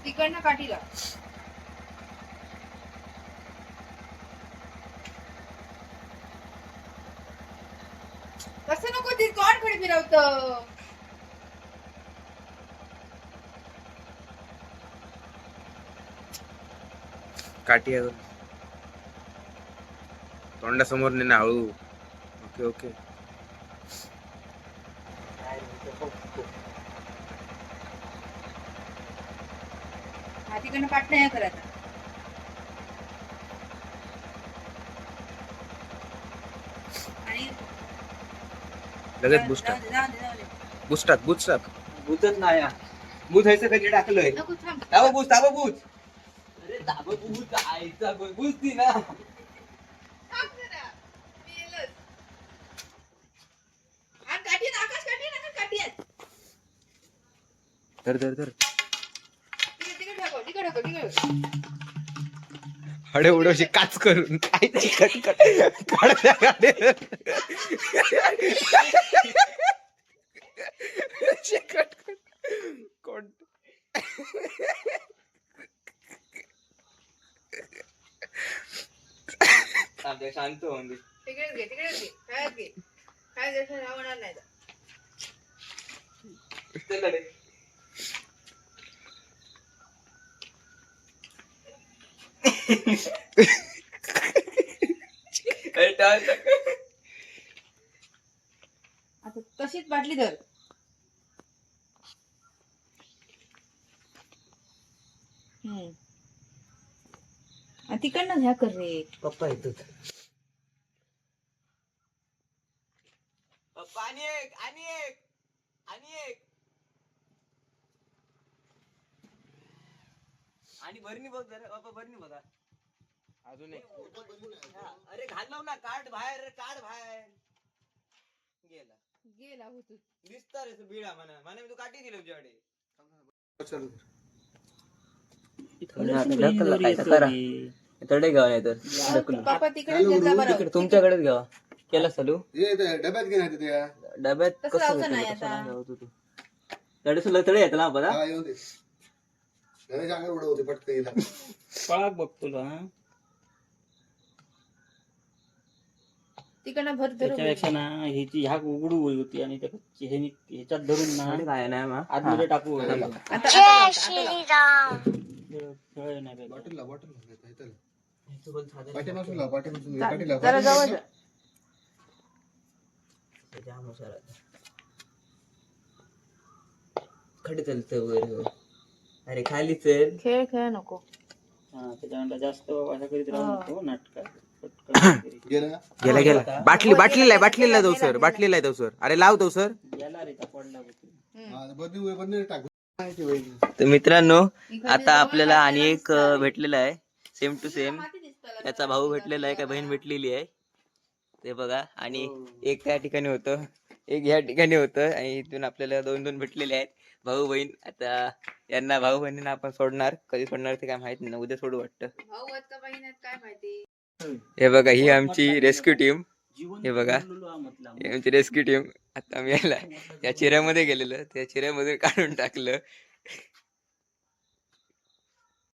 तिकडनं काठीला तसं नको ते कोण कडे फिरवत काठी आहे तोंडासमोर ने ना हळू. Okay okay. हा तिकडनं काट नाही करत आणि लगेच बुस्टात बुस्टात बुस्टात बुजत नाही बुजायचं कधी टाकलंय. नको थांब दाबा बुज दाबा बुज. अरे दाबा बुज आईचा बुजती ना. थांब जरा. मेलच. आणि काठी आहे, आकाश काठी आहे ना, काठी आहे. धर धर धर. तिकडे ढकल. हडे उडवशी काच करून काय चिकट कट काढल्या गाडीवर. चिकट कट कोण शांत होऊन दे. तिकडेच घे. काय जसं राहणार नाही चल रे. आता तशीच बाटली धर. तिकडनं घ्या कर रे. पप्पा येतो. पप्पा आणि एक आणि भरणी बघ जरा. पप्पा भरणी बघा. अजून एक. अरे घालव ना. काढ बाहेर गेला होतो. दिसता रे तू बिडा म्हणा मी तू काठी दिली तुझ्याकडे. तडे घ्या नाही तर पापा तिकडे घेतला बरं. तुमच्याकडेच घ्या. केला चालू डब्यात घेणार त्या डब्यात तसं कसं लावतं नाही घेतलं? आता. कसं लावतो तू? तडे सुद्धा तडे येत ना बघा. येऊ दे घरी जागा उडवते पटकन हिला. पळाक बघ तुला. तिकडनं भर धर. त्याच्यापेक्षा ना ह्याची ह्या उघडू होती आणि ह्याच्यात धरून ना काय नाही मा आतमध्ये टाकू आता खेळ नाही पाहिजे. बॉटलला पाठीमागून पाठीला जरा जवळ जा. खडे चलत वगैरे. अरे खाली चल. खेळ नको. हा त्याच्यानंतर जास्त अशा करीत राहू नको नाटक. गेला गेला बाटलीला जाऊ सर. बाटलीला जाऊ सर. अरे लाव जाऊ सर. गेला रे त्या पडला होती. बंद टाकू. तर मित्रांनो आता आपल्याला आणि एक भेटलेला आहे. Same to same. त्याचा भाऊ भेटलेला आहे का बहीण भेटलेली आहे ते बघा. आणि एक त्या ठिकाणी होतं एक ह्या ठिकाणी होतं आणि इथून आपल्याला दोन भेटलेले आहेत भाऊ बहीण. आता यांना भाऊ बहिणींना आपण सोडणार. कधी सोडणार ते काय माहित नाही. उद्या सोडू वाटतं. भाऊ आहेत का बहीण आहेत काय माहिती. हे बघा ही आमची रेस्क्यू टीम. जीवन हे बघा म्हटलं ही आमची रेस्क्यू टीम. आता मी याला या चिऱ्यामध्ये गेलेलं त्या चिऱ्यामध्ये काढून टाकलं